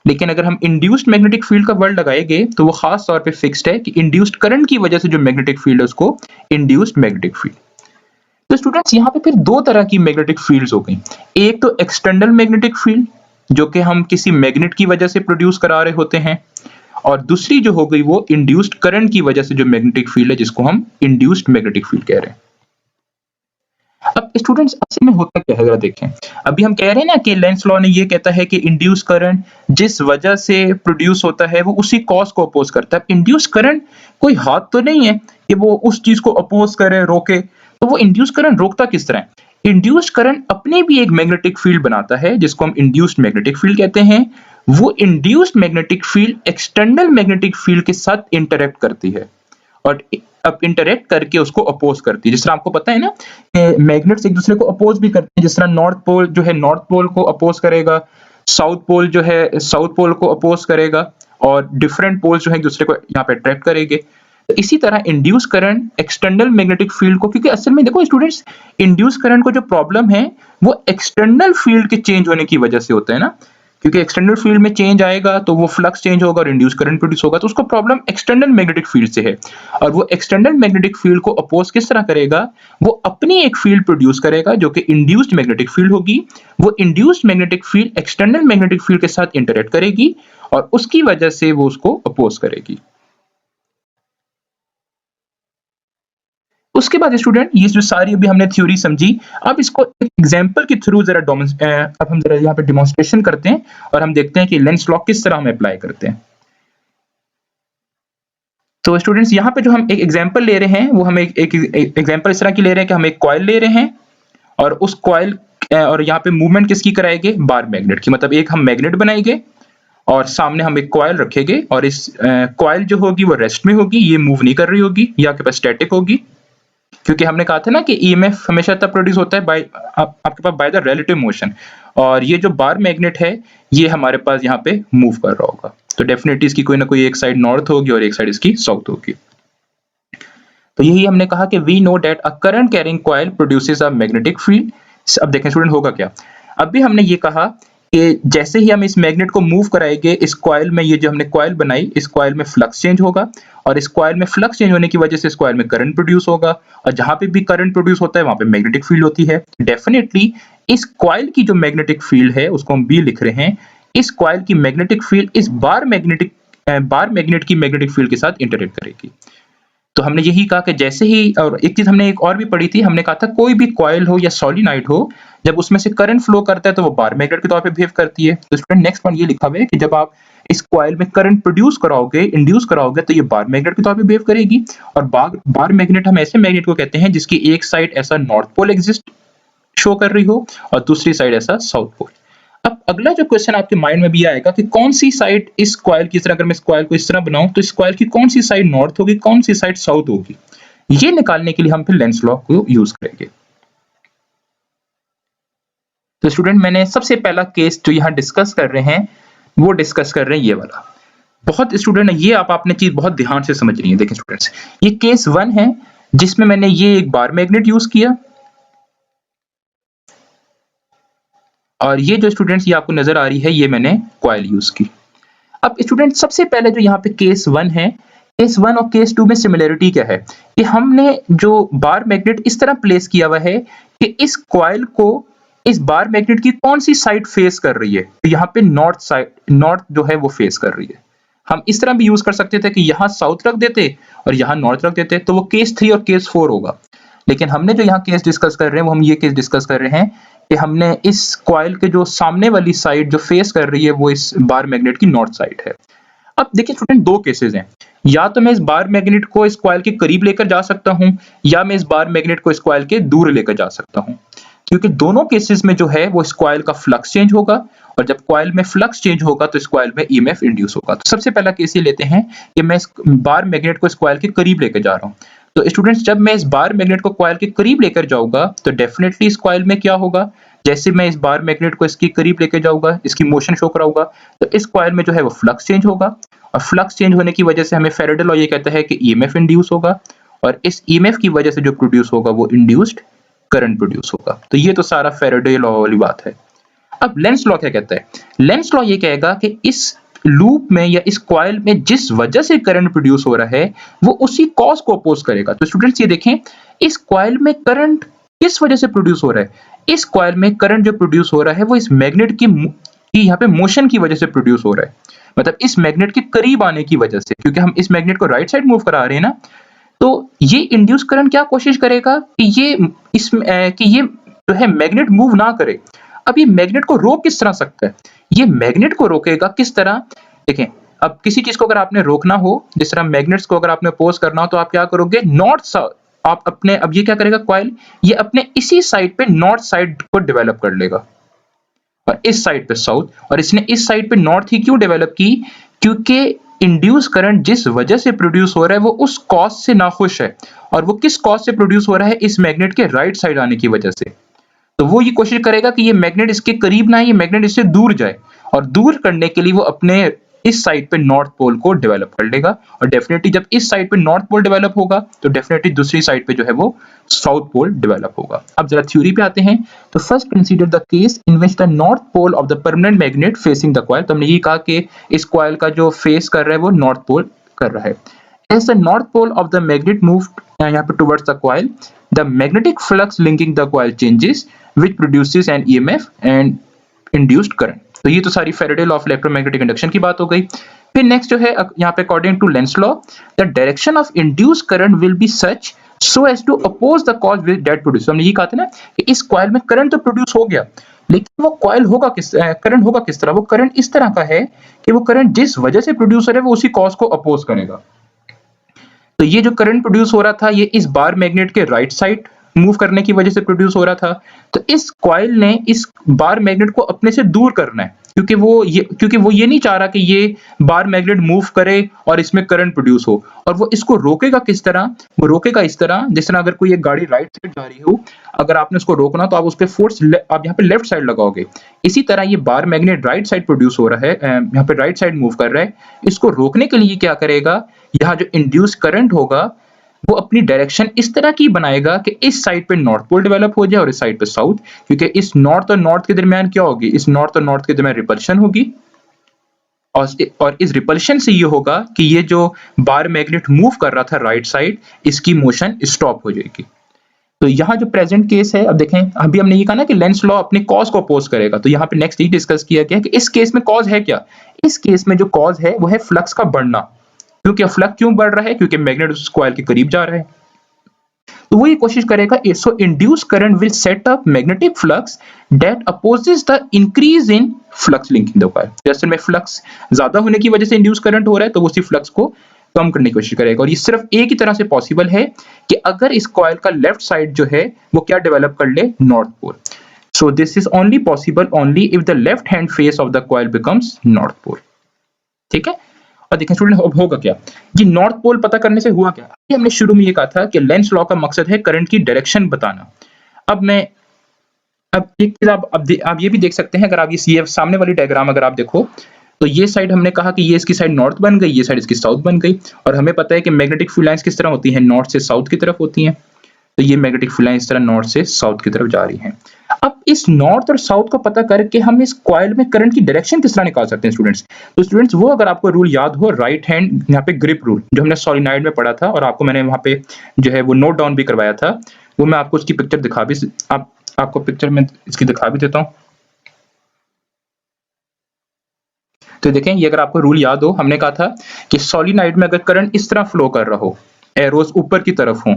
लेकिन अगर हम इंड्यूस्ड मैग्नेटिक फील्ड का वर्ड लगाएंगे तो वो खास तौर पे फिक्स्ड है कि इंड्यूस्ड करंट की वजह से जो मैग्नेटिक फील्ड है उसको इंड्यूस्ड मैग्नेटिक फील्ड। तो स्टूडेंट्स यहाँ पे फिर दो तरह की मैग्नेटिक फील्ड्स हो गई। एक तो एक्सटर्नल मैग्नेटिक फील्ड जो कि हम किसी मैग्नेट की वजह से प्रोड्यूस करा रहे होते हैं, और दूसरी जो हो गई वो इंड्यूस्ड करंट की वजह से जो मैग्नेटिक फील्ड है जिसको हम इंड्यूस्ड मैग्नेटिक फील्ड कह रहे हैं। अब स्टूडेंट्स असल में होता क्या है जरा देखें। अभी हम कह रहे हैं ना कि लेंस लॉ ने ये कहता है कि इंड्यूस करंट जिस वजह से प्रोड्यूस होता है वो उसी कॉज को अपोज करता है। इंड्यूस करंट कोई हाथ तो नहीं है कि वो उस चीज को अपोज करे, रोके। तो वो इंड्यूस करंट रोकता किस तरह है? इंड्यूस्ड करंट अपने भी एक मैग्नेटिक फील्ड बनाता है जिसको हम इंड्यूस्ड मैग्नेटिक फील्ड कहते हैं। वो induced magnetic field external magnetic field के साथ इंटरेक्ट करती है और अब इंटरेक्ट करके उसको अपोज करती है। जिस तरह आपको पता है ना मैग्नेट्स एक दूसरे को अपोज भी करते हैं, जिस तरह नॉर्थ पोल जो है नॉर्थ पोल को अपोज करेगा, साउथ पोल जो है साउथ पोल को अपोज करेगा, और डिफरेंट पोल्स जो है एक दूसरे को यहाँ पे अट्रैक्ट करेंगे। तो इसी तरह induce current external magnetic field को, क्योंकि असल में देखो स्टूडेंट्स इंड्यूस करंट को जो प्रॉब्लम है वो एक्सटर्नल फील्ड के चेंज होने की वजह से होता है ना, क्योंकि एक्सटर्नल फील्ड में चेंज आएगा तो वो फ्लक्स चेंज होगा और इंड्यूस करंट प्रोड्यूस होगा। तो उसको प्रॉब्लम एक्सटर्नल मैग्नेटिक फील्ड से है, और वो एक्सटर्नल मैग्नेटिक फील्ड को अपोज किस तरह करेगा? वो अपनी एक फील्ड प्रोड्यूस करेगा जो कि इंड्यूस्ड मैग्नेटिक फील्ड होगी। वो induced magnetic field external magnetic field के साथ इंटरेक्ट करेगी और उसकी वजह से वो उसको अपोज करेगी। उसके बाद स्टूडेंट ये जो सारी अभी हमने थ्योरी समझी, अब इसको एक एग्जांपल के थ्रू जरा अब हम जरा यहाँ पे डेमोन्स्ट्रेशन करते हैं और हम देखते हैं कि लेंस लॉ किस तरह हम अप्लाई करते हैं। तो स्टूडेंट्स यहाँ पे जो हम एक एग्जांपल ले रहे हैं वो हम एक एग्जांपल इस तरह की ले रहे हैं कि हम एक कॉइल ले रहे हैं और उस कॉइल और यहाँ पे मूवमेंट किसकी कराएंगे? बार मैग्नेट की। मतलब एक हम मैग्नेट बनाएंगे और सामने हम एक कॉइल रखेंगे और इस कॉइल जो होगी वो रेस्ट में होगी, ये मूव नहीं कर रही होगी, ये आपके पास स्टैटिक होगी, क्योंकि हमने कहा था ना कि ईएमएफ हमेशा तब प्रोड्यूस होता है बाय आपके पास बाय द रिलेटिव मोशन, और ये जो बार मैग्नेट है ये हमारे पास यहाँ पे मूव कर रहा होगा। तो डेफिनेटली इसकी कोई ना कोई एक साइड नॉर्थ होगी और एक साइड इसकी साउथ होगी। तो यही हमने कहा कि we know that a current carrying coil produces a magnetic field. अब देखें स्टूडेंट होगा क्या। अभी हमने ये कहा कि जैसे ही हम इस मैग्नेट को मूव कराएंगे इस कॉइल में, ये जो हमने कॉइल बनाई इस कॉइल में फ्लक्स चेंज होगा, और इस कॉइल में फ्लक्स चेंज होने की वजह से इस कॉइल में करंट प्रोड्यूस होगा, और जहां पे भी करंट प्रोड्यूस होता है वहां पे मैग्नेटिक फील्ड होती है। डेफिनेटली इस कॉइल की जो मैग्नेटिक फील्ड है उसको हम बी लिख रहे हैं। इस कॉइल की मैग्नेटिक फील्ड इस बार मैग्नेट की मैग्नेटिक फील्ड के साथ इंटरेक्ट करेगी। तो हमने यही कहा कि जैसे ही, और एक चीज हमने एक और भी पढ़ी थी, हमने कहा था कोई भी कॉइल हो या सॉलिनॉइड हो जब उसमें से करंट फ्लो करता है तो वो बार मैग्नेट के तौर पे बिहेव करती है। तो स्टूडेंट नेक्स्ट पॉइंट ये लिखा हुआ है कि जब आप इस कॉइल में करंट प्रोड्यूस कराओगे, इंड्यूस कराओगे, तो ये बार मैग्नेट के तौर पे बिहेव करेगी। और बार मैग्नेट हम ऐसे मैग्नेट को कहते हैं जिसकी एक साइड ऐसा नॉर्थ पोल एग्जिस्ट शो कर रही हो और दूसरी साइड ऐसा साउथ पोल। अब अगला जो क्वेश्चन आपके माइंड में भी आएगा कि कौन सी साइड इस कॉइल की तरह, अगर मैं इस कॉइल को इस तरह बनाऊं तो इस कॉइल की कौन सी साइड नॉर्थ होगी, कौन सी साइड साउथ होगी। ये निकालने के लिए हम फिर लेंस लॉ को यूज करेंगे। तो स्टूडेंट मैंने सबसे पहला केस जो यहाँ डिस्कस कर रहे हैं वो डिस्कस कर रहे हैं ये वाला। बहुत स्टूडेंट ये आपने चीज बहुत ध्यान से समझनी है। देखें स्टूडेंट्स, ये केस 1 है जिसमें मैंने ये एक बार मैग्नेट यूज किया, और ये जो स्टूडेंट्स ये आपको नजर आ रही है ये मैंने कॉइल यूज की। अब स्टूडेंट सबसे पहले जो यहाँ पे केस 1 है, केस 1 और केस 2 में सिमिलरिटी क्या है कि हमने जो बार मैग्नेट इस तरह प्लेस किया हुआ है कि इस कॉइल को इस बार मैग्नेट की कौन सी साइड फेस कर रही है, तो यहाँ पे नॉर्थ जो है वो फेस कर रही है। हम इस तरह भी यूज कर सकते थे कि यहाँ साउथ रख देते और यहाँ नॉर्थ रख देते, तो वो केस 3 और केस 4 होगा। लेकिन हमने जो यहाँ केस डिस्कस कर रहे हैं वो हम ये केस डिस्कस कर रहे हैं कि हमने इस कॉइल के जो सामने वाली साइड जो फेस कर रही है वो इस बार मैग्नेट की नॉर्थ साइड है। अब देखिए स्टूडेंट, दो केसेस हैं, या तो मैं इस बार मैग्नेट को इस कॉइल के करीब लेकर जा सकता हूं, या मैं इस बार मैग्नेट को इस कॉइल के दूर लेकर जा सकता हूं, क्योंकि दोनों केसेस में जो है वो इस कॉइल का फ्लक्स चेंज होगा, और जब कॉइल में फ्लक्स चेंज होगा तो इस कॉइल में ईएमएफ इंड्यूस होगा। तो सबसे पहला केस ये लेते हैं कि मैं इस बार मैग्नेट को इस कॉइल के करीब लेकर जा रहा हूं। तो स्टूडेंट्स, जब मैं इस बार मैग्नेट को कॉइल के करीब लेकर जाऊंगा तो डेफिनेटली इस कॉइल में क्या होगा, जैसे मैं इस बार मैग्नेट को इसके करीब लेकर जाऊंगा, इसकी मोशन शो कराऊंगा, तो इस कॉइल में जो है वो फ्लक्स चेंज होगा, और फ्लक्स चेंज होने की वजह से हमें फैराडे लॉ ये कहता है कि ईएमएफ इंड्यूस होगा, और इस ईएमएफ की वजह से जो प्रोड्यूस होगा वो इंड्यूस्ड करंट प्रोड्यूस होगा। तो ये तो सारा फैराडे लॉ वाली बात है। अब लेंस लॉ क्या कहता है? लेंस लॉ ये कहेगा कि इस लूप में या इस कॉइल में जिस वजह से करंट प्रोड्यूस हो रहा है वो उसी कॉज को अपोज करेगा। तो स्टूडेंट्स ये देखें, इस कॉइल में करंट किस वजह से प्रोड्यूस हो रहा है? इस कॉइल में करंट जो प्रोड्यूस हो रहा है वो इस मैग्नेट की यहाँ पे मोशन की वजह से प्रोड्यूस हो रहा है, मतलब इस मैग्नेट के करीब आने की वजह से, क्योंकि हम इस मैग्नेट को राइट साइड मूव करा रहे हैं ना। तो ये इंड्यूस करंट क्या कोशिश करेगा कि ये जो है मैग्नेट मूव ना करे। अब ये मैग्नेट को रोक किस तरह सकता है? ये मैग्नेट को रोकेगा किस तरह? देखें, अब किसी चीज को अगर आपने रोकना हो, जिस तरह मैग्नेट्स को अगर आपने अपोज करना हो, तो आप क्या करोगे? नॉर्थ साउथ, आप अपने, अब ये क्या करेगा कॉइल, ये अपने इसी साइड पे नॉर्थ साइड को डेवलप कर लेगा, और इस साइड पे साउथ, और इसने इस साइड पे नॉर्थ ही क्यों डेवलप की? क्योंकि इंड्यूस करंट जिस वजह से प्रोड्यूस हो रहा है वो उस कॉज से नाखुश है, और वो किस कॉज से प्रोड्यूस हो रहा है? इस मैग्नेट के राइट साइड आने की वजह से। तो वो ये कोशिश करेगा कि ये मैग्नेट इसके करीब ना आए, ये मैग्नेट इससे दूर जाए, और दूर करने के लिए वो अपने इस साइड पे नॉर्थ पोल को डेवलप कर लेगा, और डेफिनेटली जब इस साइड पे नॉर्थ पोल डेवलप होगा तो डेफिनेटली दूसरी साइड पे जो है वो साउथ पोल डेवलप होगा। अब जरा थ्योरी पे आते हैं। तो first consider the case in which the north pole of the permanent magnet facing the coil. तो हमने ये कहा कि इस कॉइल का जो फेस कर रहा है वो नॉर्थ पोल कर रहा है। As the north pole of the magnet moved यहाँ पे towards the coil, the magnetic flux linking the coil changes, which produces an EMF and induced current। तो ये तो सारी Faraday law of electromagnetic induction की बात हो गई। फिर नेक्स्ट जो है यहाँ पे according to Lenz law, the direction of induced current will be such so as to oppose the cause with that produce। हमने ये कहा था ना कि इस कॉइल में करंट तो प्रोड्यूस हो गया, लेकिन वो कॉइल होगा किस, करंट होगा किस तरह? वो करंट इस तरह का है कि वो करंट जिस वजह से प्रोड्यूस हो रहा है वो उसी कॉज को अपोज करेगा। तो ये जो करंट प्रोड्यूस हो रहा था ये इस बार मैग्नेट के राइट साइड मूव करने की वजह से प्रोड्यूस हो रहा था। तो इस कॉइल ने इस बार मैग्नेट को अपने से दूर करना है, क्योंकि वो ये नहीं चाह रहा कि ये बार मैग्नेट मूव करे और इसमें करंट प्रोड्यूस हो। और वो इसको रोकेगा किस तरह? वो रोकेगा इस तरह, जिस तरह अगर कोई एक गाड़ी राइट साइड जा रही हो, अगर आपने उसको रोकना तो आप उस पर फोर्स आप यहाँ पे लेफ्ट साइड लगाओगे। इसी तरह ये bar magnet right side produce हो रहा है, यहाँ पे राइट साइड मूव कर रहा है। इसको रोकने के लिए क्या करेगा? यहाँ जो इंड्यूस करंट होगा वो अपनी डायरेक्शन इस तरह की बनाएगा कि इस साइड पे नॉर्थ पोल डेवलप हो जाए और इस साइड पे साउथ, क्योंकि इस नॉर्थ और नॉर्थ के दरमियान क्या होगी? इस नॉर्थ और नॉर्थ के दरमियान रिपल्शन होगी, और इस रिपल्शन से ये होगा कि ये जो बार मैग्नेट मूव कर रहा था राइट साइड, इसकी मोशन स्टॉप हो जाएगी। तो यहाँ जो प्रेजेंट केस है, अब देखें, अभी हमने ये कहा ना कि लेंस लॉ अपने कॉज को अपोज करेगा, तो यहाँ पे नेक्स्ट ये डिस्कस किया गया कि इस केस में कॉज है क्या? इस केस में जो कॉज है वो है फ्लक्स का बढ़ना। क्योंकि फ्लक्स क्यों बढ़ रहा है? क्योंकि मैग्नेट उस कॉइल के करीब जा रहा है। तो वो ये कोशिश करेगा, so induce current will set up magnetic flux that opposes the increase in flux linking the coil. जैसे में फ्लक्स ज्यादा होने की वजह से इंड्यूस करंट हो रहा है, तो वो उसी फ्लक्स को कम करने की कोशिश करेगा। और ये सिर्फ एक ही तरह से पॉसिबल है कि अगर इस कॉइल का लेफ्ट साइड जो है वो क्या डेवलप कर ले? North pole. So this is only possible only if the left hand face of the coil becomes north pole. ठीक है। और देखें स्टूडेंट, अब होगा क्या? ये नॉर्थ पोल पता करने से हुआ क्या? ये हमने शुरू में ये कहा था कि लेंस लॉ का मकसद है करंट की डायरेक्शन बताना। अब एक चीज आप ये भी देख सकते हैं, अगर आप ये सामने वाली डायग्राम अगर आप देखो, तो ये साइड हमने कहा कि ये इसकी साइड नॉर्थ बन गई, ये साइड इसकी साउथ बन गई, और हमें पता है कि मैग्नेटिक फील्ड लाइंस किस तरह होती हैं? नॉर्थ से साउथ की तरफ होती हैं। तो ये मैग्नेटिक फील्ड लाइन इस तरह नॉर्थ से साउथ की तरफ जा रही हैं। अब इस नॉर्थ और साउथ को पता करके हम इस कॉइल में करंट की डायरेक्शन किस तरह निकाल सकते हैं स्टूडेंट्स? तो स्टूडेंट्स, वो अगर आपको रूल याद हो, राइट हैंड यहाँ पे ग्रिप रूल, जो हमने सोलिनॉइड में पढ़ा था, और आपको मैंने वहां पे जो है वो नोट डाउन भी करवाया था, वो मैं आपको उसकी पिक्चर दिखा भी आपको पिक्चर में इसकी दिखा भी देता हूं। तो देखें, ये अगर आपको रूल याद हो, हमने कहा था कि सोलिनॉइड में अगर करंट इस तरह फ्लो कर रहा हो, एरोस ऊपर की तरफ हो,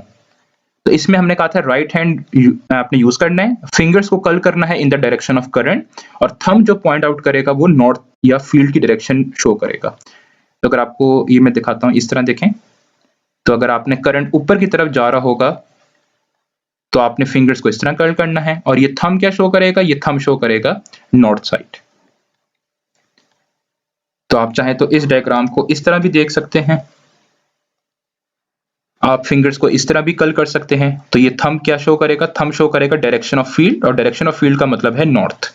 तो इसमें हमने कहा था राइट हैंड आपने यूज करना है, फिंगर्स को कर्ल करना है in the direction of current, और थंब जो पॉइंट आउट करेगा वो नॉर्थ या फील्ड की डायरेक्शन शो करेगा। तो अगर आपको ये मैं दिखाता हूँ, इस तरह देखें, तो अगर आपने करंट ऊपर की तरफ जा रहा होगा तो आपने फिंगर्स को इस तरह कर्ल करना है, और ये थंब क्या शो करेगा, ये थंब शो करेगा नॉर्थ साइड। तो आप चाहें तो इस डायग्राम को इस तरह भी देख सकते हैं, आप फिंगर्स को इस तरह भी कर्ल कर सकते हैं। तो ये थंब क्या शो करेगा, थंब शो करेगा डायरेक्शन ऑफ फील्ड, और डायरेक्शन ऑफ फील्ड का मतलब है नॉर्थ,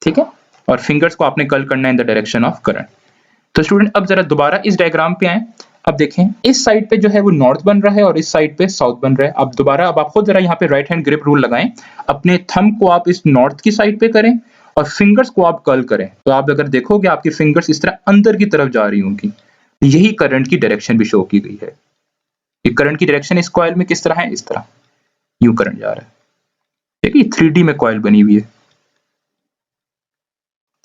ठीक है। और फिंगर्स को आपने कर्ल करना है in the direction of current. तो स्टूडेंट अब जरा दोबारा इस डायग्राम पे आए। अब देखें, इस साइड पे जो है वो नॉर्थ बन रहा है और इस साइड पे साउथ बन रहा है। अब दोबारा अब आप खुद जरा यहाँ पे राइट हैंड ग्रिप रूल लगाएं, अपने थंब को आप इस नॉर्थ की साइड पे करें और फिंगर्स को आप कर्ल करें। तो आप अगर देखोगे आपकी फिंगर्स इस तरह अंदर की तरफ जा रही होंगी, यही करंट की डायरेक्शन भी शो की गई है। ये करंट की डायरेक्शन इस कॉइल में किस तरह है, इस तरह यूं करंट जा रहा है, ठीक है। 3D में कॉइल बनी हुई है,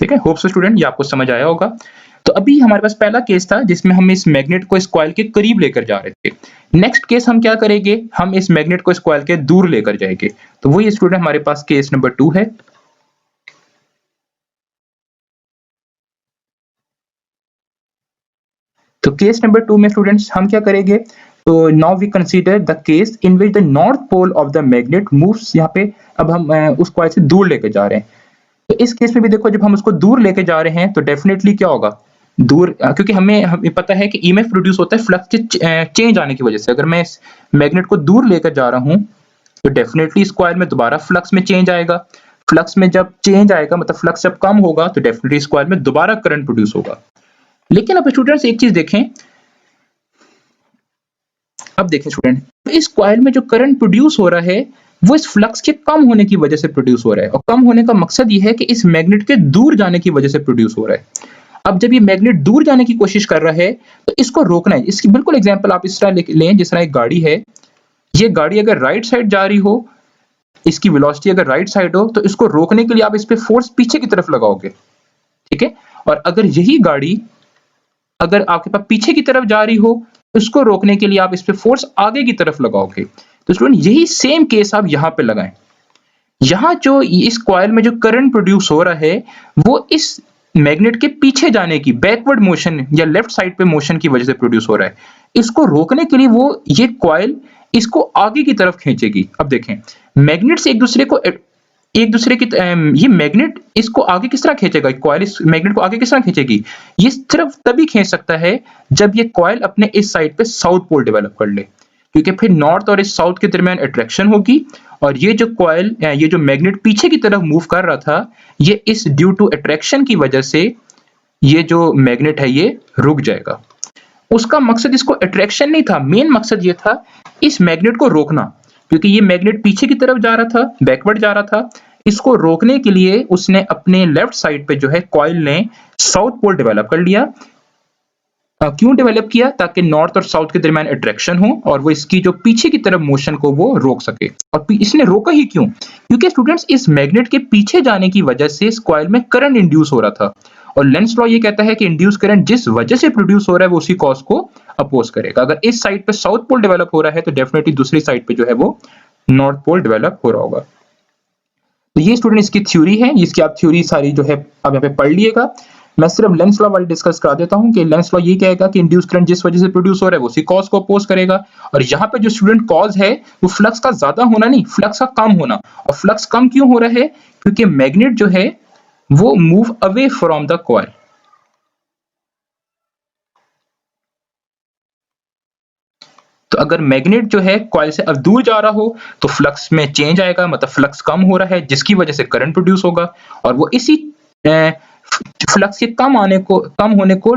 ठीक है। होप सो स्टूडेंट ये आपको समझ आया होगा। तो अभी हमारे पास पहला केस था जिसमें हम इस मैग्नेट को इस कॉइल के करीब लेकर जा रहे थे। नेक्स्ट केस हम क्या करेंगे, हम इस मैग्नेट को इस कॉइल के दूर लेकर जाएंगे। तो वही स्टूडेंट हमारे पास केस नंबर 2 है। तो केस नंबर 2 में स्टूडेंट्स हम क्या करेंगे, तो now we consider the case in which the north pole of the magnet moves. यहाँ पे अब हम उस कॉइल से दूर लेके जा रहे हैं। तो इस केस में भी देखो, जब हम उसको दूर लेके जा रहे हैं तो डेफिनेटली क्या होगा, दूर, क्योंकि हमें पता है कि ईएमएफ प्रोड्यूस होता है फ्लक्स के चेंज आने की वजह से। अगर मैं इस मैग्नेट को दूर लेकर जा रहा हूं तो डेफिनेटली इस कॉइल में दोबारा फ्लक्स में चेंज आएगा। फ्लक्स में जब चेंज आएगा, मतलब फ्लक्स जब कम होगा, तो डेफिनेटली इस कॉइल में दोबारा करंट प्रोड्यूस होगा। लेकिन अब स्टूडेंट्स एक चीज देखें, अब देखें स्टूडेंट, इस कॉइल में जो करंट प्रोड्यूस हो रहा है वो इस फ्लक्स के कम होने की वजह से प्रोड्यूस हो रहा है, और कम होने का मकसद ये है कि इस मैग्नेट के दूर जाने की वजह से प्रोड्यूस हो रहा है। अब जब ये मैग्नेट दूर जाने की कोशिश कर रहा है तो इसको रोकना है। इसकी बिल्कुल एग्जांपल आप इस तरह लें, जिस तरह एक गाड़ी है, ये गाड़ी अगर राइट साइड जा रही हो, इसकी वेलोसिटी अगर राइट साइड हो, तो इसको रोकने के लिए आप इस पे फोर्स पीछे की तरफ लगाओगे, ठीक है। और अगर यही गाड़ी अगर आपके पास पीछे की तरफ जा रही हो, उसको रोकने के लिए आप इस पे फोर्स आगे की तरफ लगाओगे। तो स्टूडेंट यही सेम केस आप यहां पे लगाएं। यहां जो इस कॉइल में जो करंट प्रोड्यूस हो रहा है वो इस मैग्नेट के पीछे जाने की, बैकवर्ड मोशन या लेफ्ट साइड पे मोशन की वजह से प्रोड्यूस हो रहा है। इसको रोकने के लिए वो ये कॉइल इसको आगे की तरफ खींचेगी। अब देखें, मैग्नेट्स एक दूसरे की ये मैग्नेट इसको आगे किस तरह खींचेगा, कॉइल इस मैग्नेट को आगे किस तरह खींचेगी, ये सिर्फ तभी खींच सकता है जब ये कॉइल अपने इस साइड पे साउथ पोल डेवलप कर ले, क्योंकि फिर नॉर्थ और इस साउथ के दरमियान अट्रैक्शन होगी, और ये जो कॉइल, ये जो मैग्नेट पीछे की तरफ मूव कर रहा था, ये इस ड्यू टू अट्रैक्शन की वजह से ये जो मैग्नेट है ये रुक जाएगा। उसका मकसद इसको अट्रैक्शन नहीं था, मेन मकसद ये था इस मैग्नेट को रोकना, क्योंकि ये मैग्नेट पीछे की तरफ जा रहा था, बैकवर्ड जा रहा था। इसको रोकने के लिए उसने अपने लेफ्ट साइड पे जो है कॉइल ने साउथ पोल डेवलप कर लिया। क्यों डेवलप किया, ताकि नॉर्थ और साउथ के दरमियान अट्रैक्शन हो और वो इसकी जो पीछे की तरफ मोशन को वो रोक सके। और इसने रोका ही क्यों, क्योंकि स्टूडेंट्स इस मैग्नेट के पीछे जाने की वजह से इस कॉइल में करंट इंड्यूस हो रहा था, और लेंस लॉ ये कहता है कि इंड्यूस करंट जिस वजह से प्रोड्यूस हो रहा है वो उसी कॉज को अपोज करेगा। अगर इस साइड पे साउथ पोल डेवलप हो रहा है तो डेफिनेटली दूसरी साइड पे जो है वो नॉर्थ पोल डेवलप हो रहा होगा। तो ये स्टूडेंट इसकी थ्योरी है, इसकी आप थ्योरी सारी जो है अब यहाँ पे पढ़ लिएगा। मैं सिर्फ लेंस लॉ वाली डिस्कस करा देता हूं कि लेंस लॉ ये कहेगा कि इंड्यूस करंट जिस वजह से प्रोड्यूस हो रहा है वो उसी कॉज को अपोज करेगा। और यहाँ पे जो स्टूडेंट कॉज है वो फ्लक्स का ज्यादा होना नहीं, फ्लक्स का कम होना। और फ्लक्स कम क्यों हो रहा है, क्योंकि मैग्नेट जो है वो move away from the coil. तो अगर मैग्नेट जो है कॉइल से अब दूर जा रहा हो तो फ्लक्स में चेंज आएगा, मतलब फ्लक्स कम हो रहा है जिसकी वजह से करंट प्रोड्यूस होगा, और वो इसी फ्लक्स के कम होने को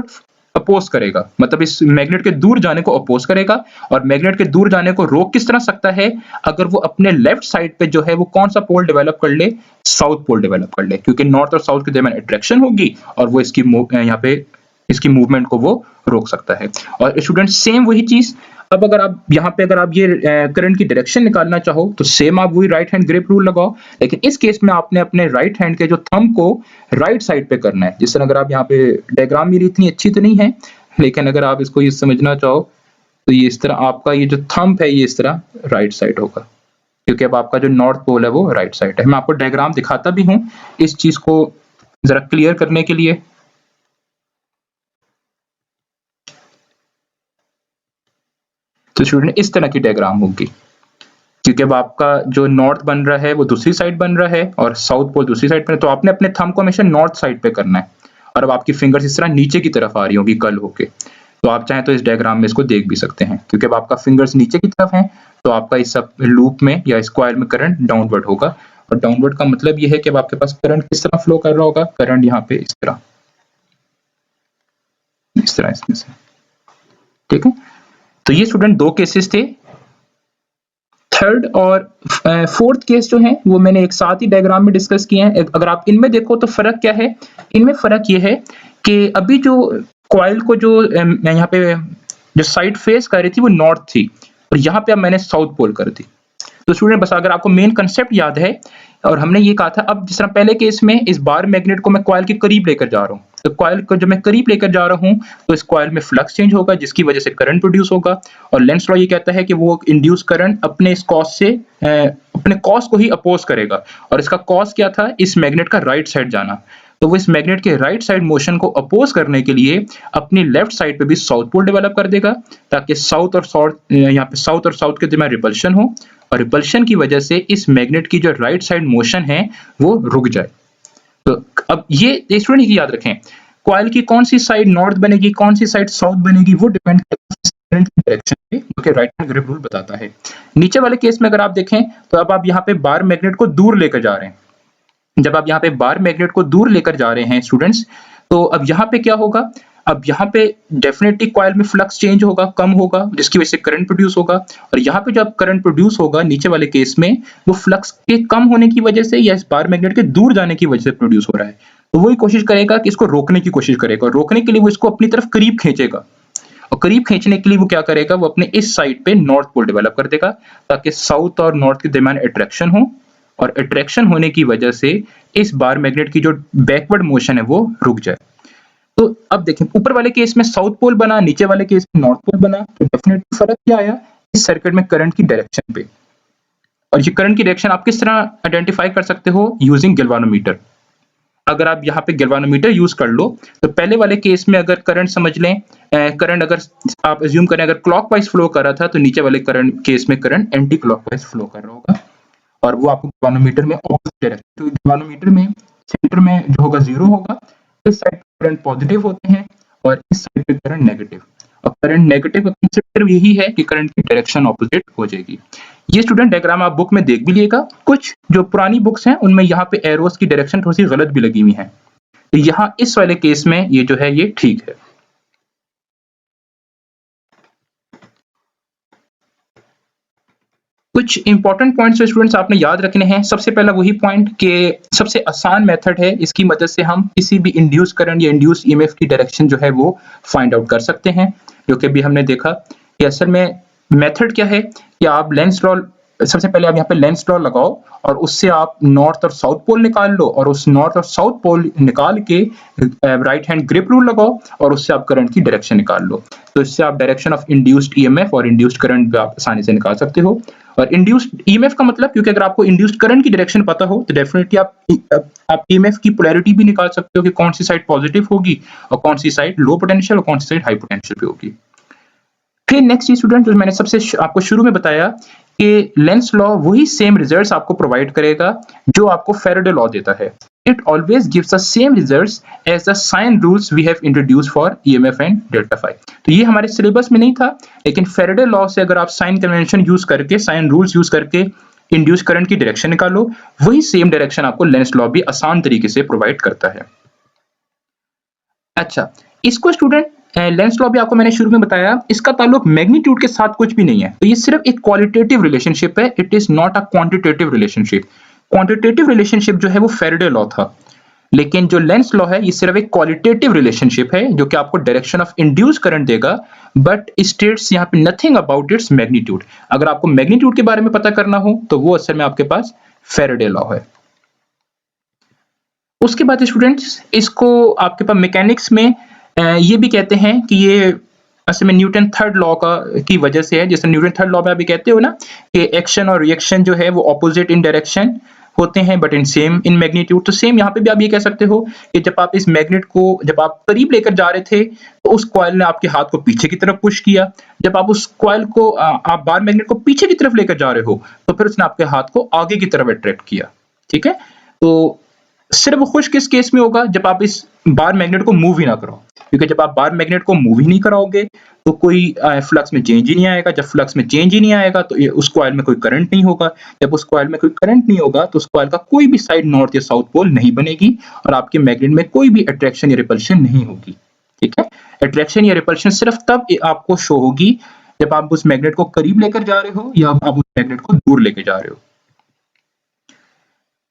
अपोज करेगा, मतलब इस मैग्नेट के दूर जाने को अपोज करेगा। और मैग्नेट के दूर जाने को रोक किस तरह सकता है, अगर वो अपने लेफ्ट साइड पे जो है वो कौन सा पोल डेवलप कर ले, साउथ पोल डेवलप कर ले, क्योंकि नॉर्थ और साउथ के दरमियान अट्रैक्शन होगी और वो इसकी यहाँ पे इसकी मूवमेंट को वो रोक सकता है। और स्टूडेंट सेम वही चीज, अब अगर आप यहाँ पे अगर आप ये करंट की डायरेक्शन निकालना चाहो तो सेम आप वही राइट हैंड ग्रिप रूल लगाओ, लेकिन इस केस में आपने अपने राइट हैंड के जो थंब को राइट साइड पे करना है। जिस तरह अगर आप यहाँ पे डायग्राम मेरी इतनी अच्छी तो नहीं है, लेकिन अगर आप इसको ये समझना चाहो तो ये इस तरह आपका ये जो थंब है ये इस तरह राइट साइड होगा, क्योंकि अब आपका जो नॉर्थ पोल है वो राइट साइड है। मैं आपको डायग्राम दिखाता भी हूँ इस चीज को जरा क्लियर करने के लिए। तो स्टूडेंट इस तरह की डायग्राम होगी, क्योंकि अब आपका जो नॉर्थ बन रहा है वो दूसरी साइड बन रहा है और साउथ पोल दूसरी साइड पर, तो आपने अपने थंब को हमेशा नॉर्थ साइड पे करना है और अब आपकी फिंगर्स इस तरह नीचे की तरफ आ रही होगी कर्ल होके। तो आप चाहें तो इस डायग्राम में इसको देख भी सकते हैं, क्योंकि अब आपका फिंगर्स नीचे की तरफ है तो आपका इस सब लूप में या स्क्वायर में करंट डाउनवर्ड होगा। और डाउनवर्ड का मतलब ये है कि अब आपके पास करंट किस तरह फ्लो कर रहा होगा, करंट यहाँ पे इस तरह इसमें से, ठीक है। तो ये स्टूडेंट दो केसेस थे। थर्ड और फोर्थ केस जो है वो मैंने एक साथ ही डायग्राम में डिस्कस किए हैं। अगर आप इनमें देखो तो फर्क क्या है, इनमें फर्क ये है कि अभी जो कॉइल को जो मैं यहाँ पे जो साइड फेस कर रही थी वो नॉर्थ थी और यहाँ पे अब मैंने साउथ पोल कर दी। तो स्टूडेंट बस अगर आपको मेन कंसेप्ट याद है, और हमने ये कहा था अब जिस तरह पहले केस में इस बार मैग्नेट को मैं कॉइल के करीब लेकर जा रहा हूँ, तो कॉइल को जब मैं करीब लेकर जा रहा हूँ तो इस कॉइल में फ्लक्स चेंज होगा जिसकी वजह से करंट प्रोड्यूस होगा। और लेंस लॉ ये कहता है कि वो इंड्यूस करंट अपने इस कॉस से अपने कॉस को ही अपोज करेगा, और इसका कॉस क्या था, इस मैग्नेट का राइट साइड जाना। तो वो इस मैग्नेट के राइट साइड मोशन को अपोज करने के लिए अपनी लेफ्ट साइड पे भी साउथ पोल डेवलप कर देगा, ताकि साउथ और साउथ के दरमियान रिपल्शन हो, और रिपल्शन की वजह से इस मैग्नेट की जो राइट साइड मोशन है वो रुक जाए। तो अब ये स्टूडेंट याद रखें, कॉइल की कौन सी साइड नॉर्थ बनेगी, कौन सी साइड साउथ बनेगी, वो डिपेंड करता है करंट की डायरेक्शन पे, जो कि राइट हैंड ग्रिप रूल बताता है। नीचे वाले केस में अगर आप देखें तो अब आप यहाँ पे बार मैग्नेट को दूर लेकर जा रहे हैं। जब आप यहाँ पे बार मैग्नेट को दूर लेकर जा रहे हैं स्टूडेंट्स, तो अब यहाँ पे क्या होगा, अब यहाँ पे डेफिनेटली कॉइल में फ्लक्स चेंज होगा, कम होगा, जिसकी वजह से करंट प्रोड्यूस होगा। और यहाँ पे जब करंट प्रोड्यूस होगा नीचे वाले केस में, वो फ्लक्स के कम होने की वजह से या इस बार मैग्नेट के दूर जाने की वजह से प्रोड्यूस हो रहा है। तो वही कोशिश करेगा कि इसको रोकने की कोशिश करेगा, और रोकने के लिए वो इसको अपनी तरफ करीब खींचेगा, और करीब खींचने के लिए वो क्या करेगा, वो अपने इस साइड पे नॉर्थ पोल डेवलप कर देगा, ताकि साउथ और नॉर्थ के दरमियान अट्रैक्शन हो, और अट्रैक्शन होने की वजह से इस बार मैग्नेट की जो बैकवर्ड मोशन है वो रुक जाए। तो अब देखें, ऊपर वाले केस में साउथ पोल बना, नीचे वाले केस में नॉर्थ पोल बना, तो डेफिनेटली फर्क क्या आया इस सर्किट में करंट की डायरेक्शन पे। और ये करंट की डायरेक्शन आप किस तरह आइडेंटिफाई कर सकते हो, यूजिंग गैल्वानोमीटर। अगर आप यहाँ पे गैल्वानोमीटर यूज कर लो तो पहले वाले केस में अगर करंट समझ लें, करंट अगर आप अज्यूम करें अगर क्लॉकवाइज फ्लो कर रहा था, तो नीचे वाले करंट केस में करंट एंटी क्लॉकवाइज फ्लो कर रहा होगा, और वो आपको गैल्वानोमीटर में ऑपोजिट डायरेक्शन, तो गैल्वानोमीटर में सेंटर में जो होगा जीरो होगा, इस साइड पे करंट पॉजिटिव होते हैं और इस साइड पे करंट नेगेटिव। और करंट नेगेटिव का कंसेप्ट यही है कि करंट की डायरेक्शन ऑपोजिट हो जाएगी। ये स्टूडेंट डायग्राम आप बुक में देख भी लिएगा, कुछ जो पुरानी बुक्स हैं उनमें यहाँ पे एरोस की डायरेक्शन थोड़ी सी गलत भी लगी हुई है, तो यहाँ इस वाले केस में ये जो है ये ठीक है। कुछ इंपॉर्टेंट पॉइंट्स स्टूडेंट्स आपने याद रखने हैं। सबसे पहला वही पॉइंट कि सबसे आसान मेथड है, इसकी मदद से हम किसी भी इंड्यूस करंट या इंड्यूस ईएमएफ की डायरेक्शन जो है वो फाइंड आउट कर सकते हैं, जो कि अभी हमने देखा कि असल में मेथड क्या है कि आप लेंस लॉ, सबसे पहले आप यहाँ पे लेंस लॉ लगाओ और उससे आप नॉर्थ और साउथ पोल निकाल लो, और उस नॉर्थ और साउथ पोल निकाल के राइट हैंड ग्रिप रूल लगाओ और उससे आप करंट की डायरेक्शन निकाल लो। तो इससे आप डायरेक्शन ऑफ इंड्यूस्ड ईएमएफ और इंड्यूस्ड करंट आप आसानी से निकाल सकते हो। और इंड्यूस्ड ईएमएफ का मतलब, क्योंकि अगर आपको इंड्यूस्ड करंट की डायरेक्शन पता हो तो डेफिनेटली आप ईएमएफ की पोलैरिटी भी निकाल सकते हो कि कौन सी साइड पॉजिटिव होगी और कौन सी साइड लो पोटेंशियल और कौन सी साइड हाई पोटेंशियल पे होगी। फिर नेक्स्ट स्टूडेंट जो मैंने सबसे आपको शुरू में बताया कि लेंस लॉ वही सेम रिजल्ट्स आपको प्रोवाइड करेगा जो आपको फैराडे लॉ देता है। It always gives the same results as the sign rules we have introduced for EMF and delta phi। तो ये हमारे सिलेबस में नहीं था, लेकिन फैराडे लॉ से अगर आप साइन कन्वेंशन यूज करके, साइन रूल्स यूज करके इंड्यूस करंट की डायरेक्शन निकालो, वही सेम डायरेक्शन आपको लेंस लॉ भी आसान तरीके से प्रोवाइड करता है। अच्छा, इसको स्टूडेंट लेंस लॉ भी आपको मैंने शुरू में बताया, इसका ताल्लुक मैग्नीट्यूड के साथ कुछ भी नहीं है, तो ये सिर्फ एक क्वालिटेटिव रिलेशनशिप है, it is not a quantitative relationship. Quantitative relationship जो है वो फैराडे लॉ था, लेकिन जो लेंस लॉ है ये सिर्फ एक क्वालिटेटिव रिलेशनशिप है जो कि आपको डायरेक्शन ऑफ इंड्यूस करंट देगा, बट स्टेट्स यहाँ पे नथिंग अबाउट इट्स मैग्नीट्यूड। अगर आपको मैग्नीट्यूड के बारे में पता करना हो तो वो असल में आपके पास फैराडे लॉ है। उसके बाद स्टूडेंट्स इसको आपके पास मैकेनिक्स में ये भी कहते हैं कि ये असल में न्यूटन थर्ड लॉ की वजह से है। जैसे न्यूटन थर्ड लॉ में अभी कहते हो ना कि एक्शन और रिएक्शन जो है वो ऑपोजिट इन डायरेक्शन, होते हैं but in same in magnitude. तो सेम यहाँ पे भी आप ये कह सकते हो कि जब आप इस मैग्नेट को जब आप करीब लेकर जा रहे थे तो उस कॉइल ने आपके हाथ को पीछे की तरफ पुश किया, जब आप उस कॉइल को आप बार मैग्नेट को पीछे की तरफ लेकर जा रहे हो तो फिर उसने आपके हाथ को आगे की तरफ अट्रैक्ट किया। ठीक है, तो सिर्फ खुश किस केस में होगा, जब आप इस बार मैग्नेट को मूव ही ना करो, क्योंकि जब आप बार मैग्नेट को मूव ही नहीं कराओगे तो कोई फ्लक्स में चेंज ही नहीं आएगा। जब फ्लक्स में चेंज ही नहीं आएगा तो उस कॉइल में कोई करंट नहीं होगा। जब उस कॉइल में कोई करंट नहीं होगा तो उस कॉइल का कोई भी साइड नॉर्थ या साउथ पोल नहीं बनेगी और आपके मैग्नेट में कोई भी अट्रैक्शन या रिपल्शन नहीं होगी। ठीक है, अट्रैक्शन या रिपल्शन सिर्फ तब आपको शो होगी जब आप उस मैग्नेट को करीब लेकर जा रहे हो या आप उस मैग्नेट को दूर लेकर जा रहे हो।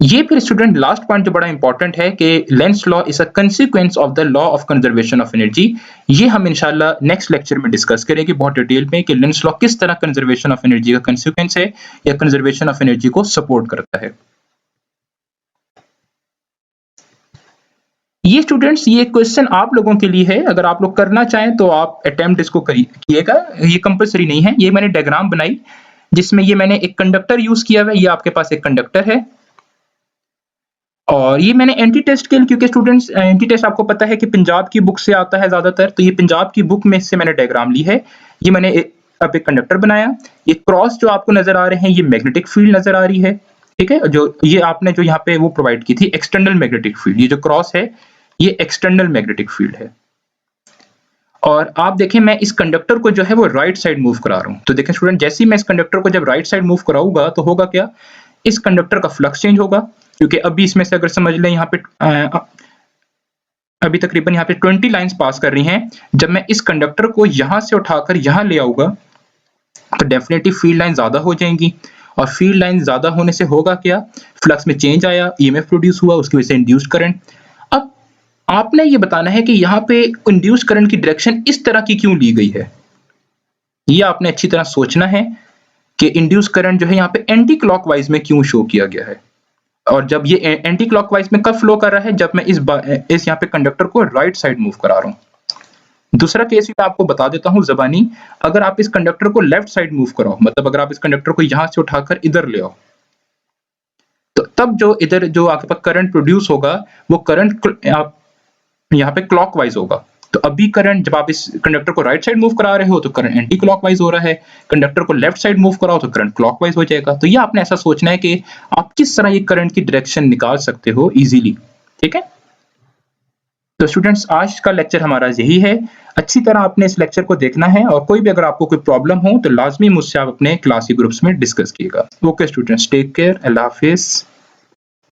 ये फिर स्टूडेंट लास्ट पॉइंट जो बड़ा इंपॉर्टेंट है कि Lenz law is a consequence of the law of conservation of energy. ये हम इंशाल्लाह नेक्स्ट लेक्चर में डिस्कस करेंगे बहुत डिटेल में कि लेंस लॉ किस तरह कंजर्वेशन ऑफ एनर्जी का कंसीक्वेंस है या कंजर्वेशन ऑफ एनर्जी को सपोर्ट करता है। ये स्टूडेंट्स ये क्वेश्चन आप लोगों के लिए है, अगर आप लोग करना चाहें तो आप अटेम्प्ट इसको कीजिएगा, ये कंपलसरी नहीं है। ये मैंने डायग्राम बनाई जिसमें ये मैंने एक कंडक्टर यूज किया हुआ है, ये आपके पास एक कंडक्टर है और ये मैंने एंटी टेस्ट के लिए, क्योंकि स्टूडेंट्स एंटी टेस्ट आपको पता है कि पंजाब की बुक से आता है ज्यादातर, तो ये पंजाब की बुक में से मैंने डायग्राम ली है। ये मैंने अब एक कंडक्टर बनाया, ये क्रॉस जो आपको नजर आ रहे हैं ये मैग्नेटिक फील्ड नजर आ रही है। ठीक है, जो ये आपने जो यहाँ पे वो प्रोवाइड की थी एक्सटर्नल मैग्नेटिक फील्ड, ये जो क्रॉस है ये एक्सटर्नल मैग्नेटिक फील्ड है। और आप देखें मैं इस कंडक्टर को जो है वो राइट साइड मूव करा रहा हूँ। तो देखें स्टूडेंट, जैसे ही मैं इस कंडक्टर को जब राइट साइड मूव कराऊंगा तो होगा क्या, इस कंडक्टर का फ्लक्स चेंज होगा, क्योंकि अभी इसमें से अगर समझ लें यहाँ पे अभी तकरीबन यहाँ पे 20 लाइंस पास कर रही हैं। जब मैं इस कंडक्टर को यहाँ से उठाकर यहाँ ले आऊंगा तो डेफिनेटली फील्ड लाइन ज्यादा हो जाएंगी और फील्ड लाइन ज्यादा होने से होगा क्या, फ्लक्स में चेंज आया, ईएमएफ प्रोड्यूस हुआ, उसकी वजह से इंड्यूस्ड करंट। अब आपने ये बताना है कि यहाँ पे इंड्यूस्ड करंट की डायरेक्शन इस तरह की क्यों ली गई है, ये आपने अच्छी तरह सोचना है कि इंड्यूस करंट जो है यहाँ पे एंटी क्लॉकवाइज में क्यों शो किया गया है। और जब ये एंटी क्लॉकवाइज में कब फ्लो कर रहा है, जब मैं इस यहाँ पे कंडक्टर को राइट साइड मूव करा रहा हूँ। दूसरा केस भी मैं आपको बता देता हूँ ज़बानी, अगर आप इस कंडक्टर को लेफ्ट साइड मूव कराओ, मतलब अगर आप इस कंडक्टर को यहाँ से उठाकर इधर ले आओ तो तब जो इधर जो आपके पास करंट प्रोड्यूस होगा वो करंट यहाँ पे क्लॉकवाइज होगा। तो अभी करंट जब आप इस कंडक्टर को राइट साइड मूव करा रहे हो तो करंट एंटी क्लॉकवाइज हो रहा है, कंडक्टर को लेफ्ट साइड मूव कराओ तो करंट क्लॉकवाइज हो जाएगा। तो ये आपने ऐसा सोचना है कि आप किस तरह ये करंट की डायरेक्शन निकाल सकते हो इजीली। ठीक है, तो स्टूडेंट्स आज का लेक्चर हमारा यही है, अच्छी तरह आपने इस लेक्चर को देखना है और कोई भी अगर आपको कोई प्रॉब्लम हो तो लाजमी मुझसे आप अपने क्लासी ग्रुप्स में डिस्कस कीजिएगा। ओके स्टूडेंट्स, टेक केयर, अल्लाह हाफिज।